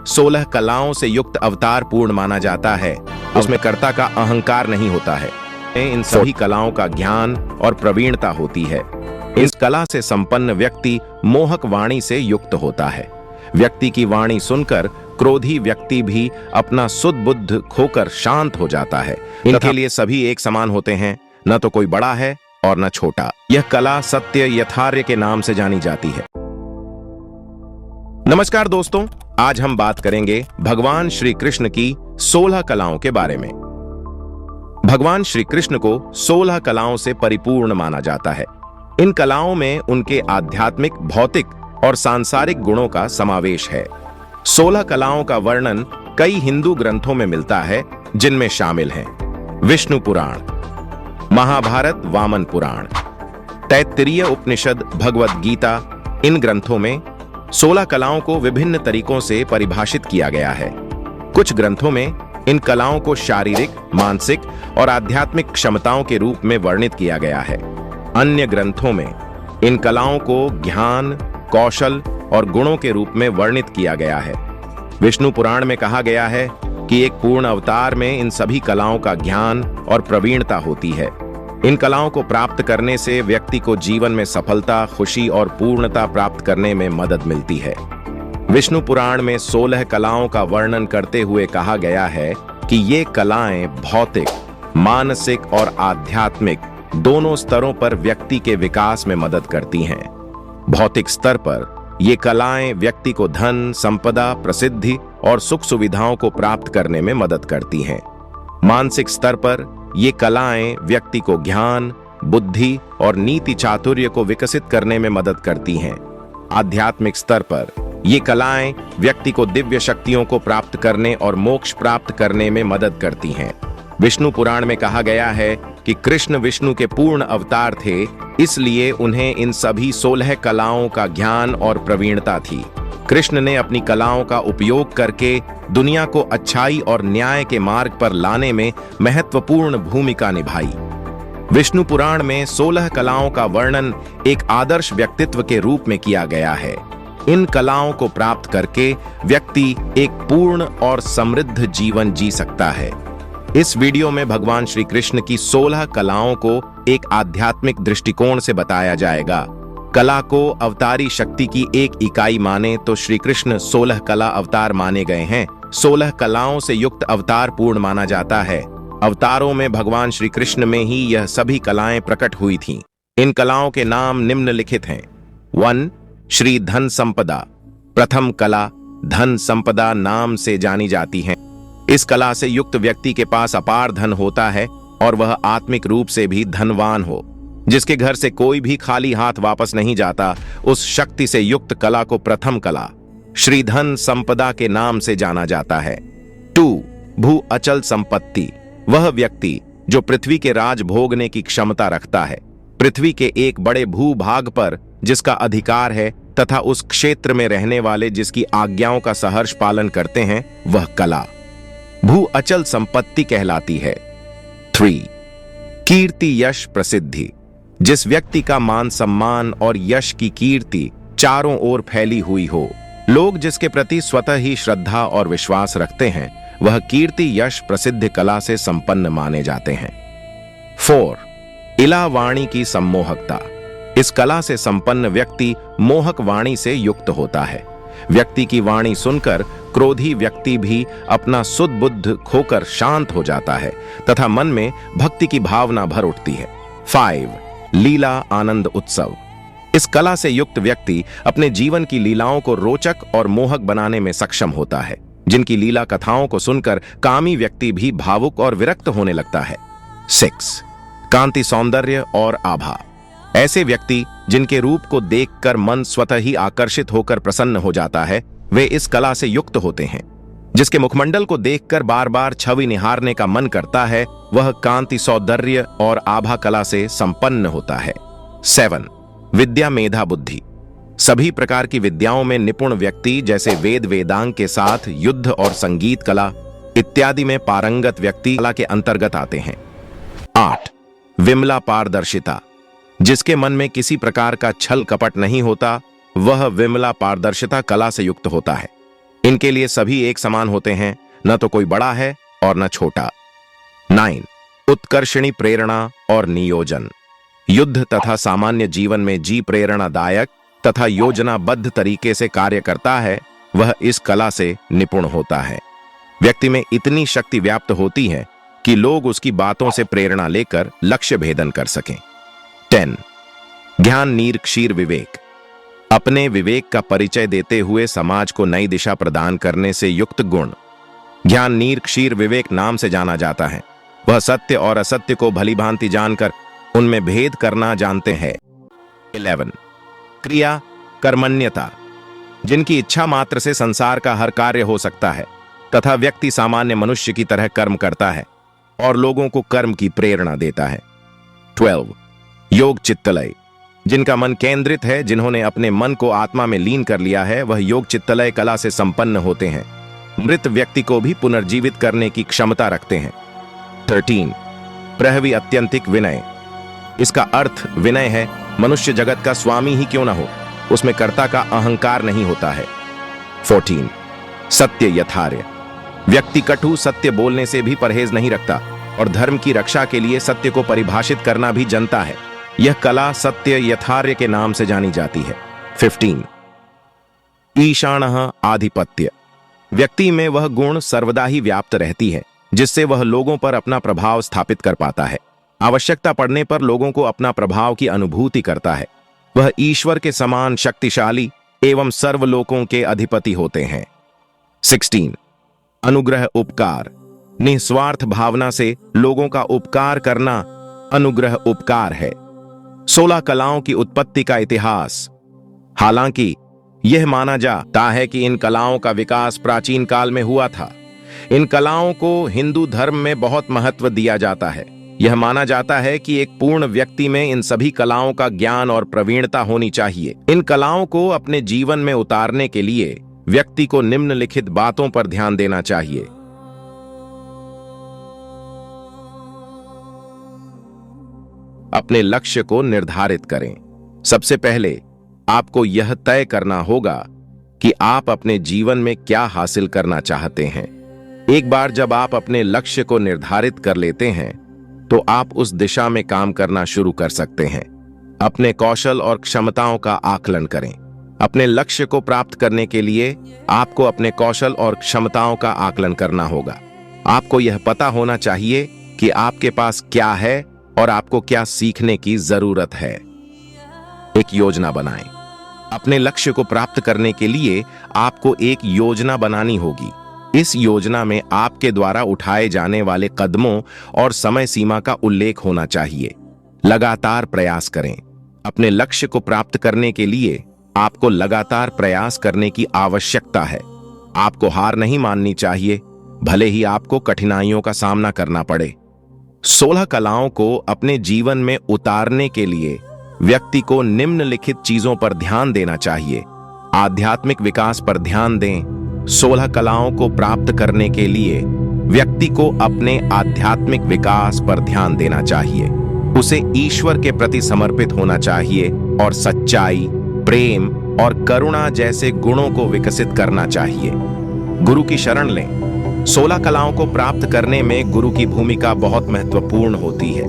16 कलाओं से युक्त अवतार पूर्ण माना जाता है। उसमें कर्ता का अहंकार नहीं होता है। इन सभी कलाओं का ज्ञान और प्रवीणता होती है। इस कला से संपन्न व्यक्ति मोहक वाणी से युक्त होता है। व्यक्ति की वाणी सुनकर क्रोधी व्यक्ति भी अपना सुध बुद्ध खोकर शांत हो जाता है। इनके लिए सभी एक समान होते हैं, न तो कोई बड़ा है और न छोटा। यह कला सत्य यथार्य के नाम से जानी जाती है। नमस्कार दोस्तों, आज हम बात करेंगे भगवान श्री कृष्ण की 16 कलाओं के बारे में। भगवान श्री कृष्ण को 16 कलाओं से परिपूर्ण माना जाता है। इन कलाओं में उनके आध्यात्मिक, भौतिक और सांसारिक गुणों का समावेश है। 16 कलाओं का वर्णन कई हिंदू ग्रंथों में मिलता है, जिनमें शामिल हैं विष्णु पुराण, महाभारत, वामन पुराण, तैत्तिरीय उपनिषद, भगवद गीता। इन ग्रंथों में 16 कलाओं को विभिन्न तरीकों से परिभाषित किया गया है। कुछ ग्रंथों में इन कलाओं को शारीरिक, मानसिक और आध्यात्मिक क्षमताओं के रूप में वर्णित किया गया है। अन्य ग्रंथों में इन कलाओं को ज्ञान, कौशल और गुणों के रूप में वर्णित किया गया है। विष्णु पुराण में कहा गया है कि एक पूर्ण अवतार में इन सभी कलाओं का ज्ञान और प्रवीणता होती है। इन कलाओं को प्राप्त करने से व्यक्ति को जीवन में सफलता, खुशी और पूर्णता प्राप्त करने में मदद मिलती है। विष्णु पुराण में 16 कलाओं का वर्णन करते हुए कहा गया है कि ये कलाएं भौतिक, मानसिक और आध्यात्मिक दोनों स्तरों पर व्यक्ति के विकास में मदद करती हैं। भौतिक स्तर पर ये कलाएं व्यक्ति को धन, संपदा, प्रसिद्धि और सुख सुविधाओं को प्राप्त करने में मदद करती हैं। मानसिक स्तर पर ये कलाएं व्यक्ति को ज्ञान, बुद्धि और नीति चातुर्य को विकसित करने में मदद करती हैं। आध्यात्मिक स्तर पर ये कलाएं व्यक्ति को दिव्य शक्तियों को प्राप्त करने और मोक्ष प्राप्त करने में मदद करती हैं। विष्णु पुराण में कहा गया है कि कृष्ण विष्णु के पूर्ण अवतार थे, इसलिए उन्हें इन सभी 16 कलाओं का ज्ञान और प्रवीणता थी। कृष्ण ने अपनी कलाओं का उपयोग करके दुनिया को अच्छाई और न्याय के मार्ग पर लाने में महत्वपूर्ण भूमिका निभाई। विष्णु पुराण में 16 कलाओं का वर्णन एक आदर्श व्यक्तित्व के रूप में किया गया है। इन कलाओं को प्राप्त करके व्यक्ति एक पूर्ण और समृद्ध जीवन जी सकता है। इस वीडियो में भगवान श्री कृष्ण की 16 कलाओं को एक आध्यात्मिक दृष्टिकोण से बताया जाएगा। कला को अवतारी शक्ति की एक इकाई माने तो श्री कृष्ण 16 कला अवतार माने गए हैं। 16 कलाओं से युक्त अवतार पूर्ण माना जाता है। अवतारों में भगवान श्री कृष्ण में ही यह सभी कलाएं प्रकट हुई थीं। इन कलाओं के नाम निम्नलिखित हैं। 1. श्री धन संपदा। प्रथम कला धन संपदा नाम से जानी जाती है। इस कला से युक्त व्यक्ति के पास अपार धन होता है और वह आत्मिक रूप से भी धनवान हो। जिसके घर से कोई भी खाली हाथ वापस नहीं जाता, उस शक्ति से युक्त कला को प्रथम कला श्री धन संपदा के नाम से जाना जाता है। 2. भू अचल संपत्ति। वह व्यक्ति जो पृथ्वी के राज भोगने की क्षमता रखता है, पृथ्वी के एक बड़े भूभाग पर जिसका अधिकार है तथा उस क्षेत्र में रहने वाले जिसकी आज्ञाओं का सहर्ष पालन करते हैं, वह कला भू अचल संपत्ति कहलाती है। 3. कीर्ति, यश, प्रसिद्धि। जिस व्यक्ति का मान सम्मान और यश की कीर्ति चारों ओर फैली हुई हो, लोग जिसके प्रति स्वतः ही श्रद्धा और विश्वास रखते हैं, वह कीर्ति, यश, प्रसिद्ध कला से संपन्न माने जाते हैं। 4. इला वाणी की सम्मोहकता। इस कला से संपन्न व्यक्ति मोहक वाणी से युक्त होता है। व्यक्ति की वाणी सुनकर क्रोधी व्यक्ति भी अपना सुध बुद्ध खोकर शांत हो जाता है तथा मन में भक्ति की भावना भर उठती है। 5. लीला, आनंद, उत्सव। इस कला से युक्त व्यक्ति अपने जीवन की लीलाओं को रोचक और मोहक बनाने में सक्षम होता है। जिनकी लीला कथाओं को सुनकर कामी व्यक्ति भी भावुक और विरक्त होने लगता है। 6. कांति, सौंदर्य और आभा। ऐसे व्यक्ति जिनके रूप को देखकर मन स्वतः ही आकर्षित होकर प्रसन्न हो जाता है, वे इस कला से युक्त होते हैं। जिसके मुखमंडल को देखकर बार बार छवि निहारने का मन करता है, वह कांति, सौंदर्य और आभा कला से संपन्न होता है। 7. विद्या, मेधा, बुद्धि। सभी प्रकार की विद्याओं में निपुण व्यक्ति जैसे वेद, वेदांग के साथ युद्ध और संगीत कला इत्यादि में पारंगत व्यक्ति कला के अंतर्गत आते हैं। 8. विमला, पारदर्शिता। जिसके मन में किसी प्रकार का छल कपट नहीं होता, वह विमला पारदर्शिता कला से युक्त होता है। इनके लिए सभी एक समान होते हैं, न तो कोई बड़ा है और न छोटा। 9 उत्कर्षणी प्रेरणा और नियोजन। युद्ध तथा सामान्य जीवन में जी प्रेरणादायक तथा योजनाबद्ध तरीके से कार्य करता है, वह इस कला से निपुण होता है। व्यक्ति में इतनी शक्ति व्याप्त होती है कि लोग उसकी बातों से प्रेरणा लेकर लक्ष्य भेदन कर सकें। 10 ज्ञान नीर क्षीर विवेक। अपने विवेक का परिचय देते हुए समाज को नई दिशा प्रदान करने से युक्त गुण ज्ञान नीर क्षीर विवेक नाम से जाना जाता है। वह सत्य और असत्य को भलीभांति जानकर उनमें भेद करना जानते हैं। 11 क्रिया कर्मण्यता। जिनकी इच्छा मात्र से संसार का हर कार्य हो सकता है तथा व्यक्ति सामान्य मनुष्य की तरह कर्म करता है और लोगों को कर्म की प्रेरणा देता है। 12 योग चित्तलय। जिनका मन केंद्रित है, जिन्होंने अपने मन को आत्मा में लीन कर लिया है, वह योग चित्तलय कला से संपन्न होते हैं। मृत व्यक्ति को भी पुनर्जीवित करने की क्षमता रखते हैं। 13 प्रहवी अत्यंतिक विनय। इसका अर्थ विनय है। मनुष्य जगत का स्वामी ही क्यों न हो, उसमें कर्ता का अहंकार नहीं होता है। 14 सत्य यथार्य। व्यक्ति कटु सत्य बोलने से भी परहेज नहीं रखता और धर्म की रक्षा के लिए सत्य को परिभाषित करना भी जानता है। यह कला सत्य यथार्य के नाम से जानी जाती है। 15 ईशानः आधिपत्य। व्यक्ति में वह गुण सर्वदा ही व्याप्त रहती है जिससे वह लोगों पर अपना प्रभाव स्थापित कर पाता है। आवश्यकता पड़ने पर लोगों को अपना प्रभाव की अनुभूति करता है। वह ईश्वर के समान शक्तिशाली एवं सर्वलोकों के अधिपति होते हैं। 16 अनुग्रह उपकार। निस्वार्थ भावना से लोगों का उपकार करना अनुग्रह उपकार है। 16 कलाओं की उत्पत्ति का इतिहास। हालांकि यह माना जाता है कि इन कलाओं का विकास प्राचीन काल में हुआ था। इन कलाओं को हिंदू धर्म में बहुत महत्व दिया जाता है। यह माना जाता है कि एक पूर्ण व्यक्ति में इन सभी कलाओं का ज्ञान और प्रवीणता होनी चाहिए। इन कलाओं को अपने जीवन में उतारने के लिए व्यक्ति को निम्नलिखित बातों पर ध्यान देना चाहिए। अपने लक्ष्य को निर्धारित करें। सबसे पहले आपको यह तय करना होगा कि आप अपने जीवन में क्या हासिल करना चाहते हैं। एक बार जब आप अपने लक्ष्य को निर्धारित कर लेते हैं तो आप उस दिशा में काम करना शुरू कर सकते हैं। अपने कौशल और क्षमताओं का आकलन करें। अपने लक्ष्य को प्राप्त करने के लिए आपको अपने कौशल और क्षमताओं का आकलन करना होगा। आपको यह पता होना चाहिए कि आपके पास क्या है और आपको क्या सीखने की जरूरत है। एक योजना बनाएं। अपने लक्ष्य को प्राप्त करने के लिए आपको एक योजना बनानी होगी। इस योजना में आपके द्वारा उठाए जाने वाले कदमों और समय सीमा का उल्लेख होना चाहिए। लगातार प्रयास करें। अपने लक्ष्य को प्राप्त करने के लिए आपको लगातार प्रयास करने की आवश्यकता है। आपको हार नहीं माननी चाहिए, भले ही आपको कठिनाइयों का सामना करना पड़े। 16 कलाओं को अपने जीवन में उतारने के लिए व्यक्ति को निम्नलिखित चीजों पर ध्यान देना चाहिए। आध्यात्मिक विकास पर ध्यान दें। 16 कलाओं को प्राप्त करने के लिए व्यक्ति को अपने आध्यात्मिक विकास पर ध्यान देना चाहिए। उसे ईश्वर के प्रति समर्पित होना चाहिए और सच्चाई, प्रेम और करुणा जैसे गुणों को विकसित करना चाहिए। गुरु की शरण लें। 16 कलाओं को प्राप्त करने में गुरु की भूमिका बहुत महत्वपूर्ण होती है।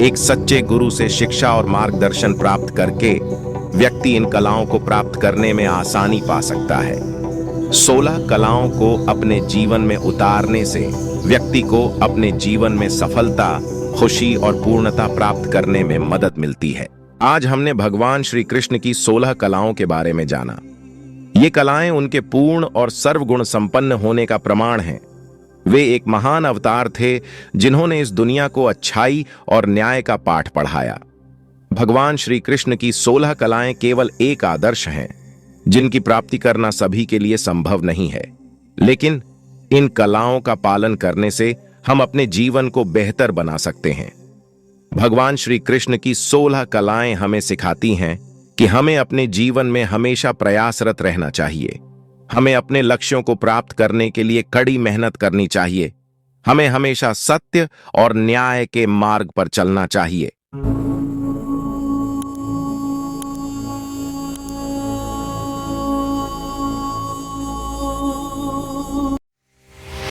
एक सच्चे गुरु से शिक्षा और मार्गदर्शन प्राप्त करके व्यक्ति इन कलाओं को प्राप्त करने में आसानी पा सकता है। 16 कलाओं को अपने जीवन में उतारने से व्यक्ति को अपने जीवन में सफलता, खुशी और पूर्णता प्राप्त करने में मदद मिलती है। आज हमने भगवान श्री कृष्ण की 16 कलाओं के बारे में जाना। ये कलाएं उनके पूर्ण और सर्वगुण संपन्न होने का प्रमाण हैं। वे एक महान अवतार थे जिन्होंने इस दुनिया को अच्छाई और न्याय का पाठ पढ़ाया। भगवान श्री कृष्ण की 16 कलाएं केवल एक आदर्श हैं जिनकी प्राप्ति करना सभी के लिए संभव नहीं है, लेकिन इन कलाओं का पालन करने से हम अपने जीवन को बेहतर बना सकते हैं। भगवान श्री कृष्ण की 16 कलाएं हमें सिखाती हैं कि हमें अपने जीवन में हमेशा प्रयासरत रहना चाहिए। हमें अपने लक्ष्यों को प्राप्त करने के लिए कड़ी मेहनत करनी चाहिए। हमें हमेशा सत्य और न्याय के मार्ग पर चलना चाहिए।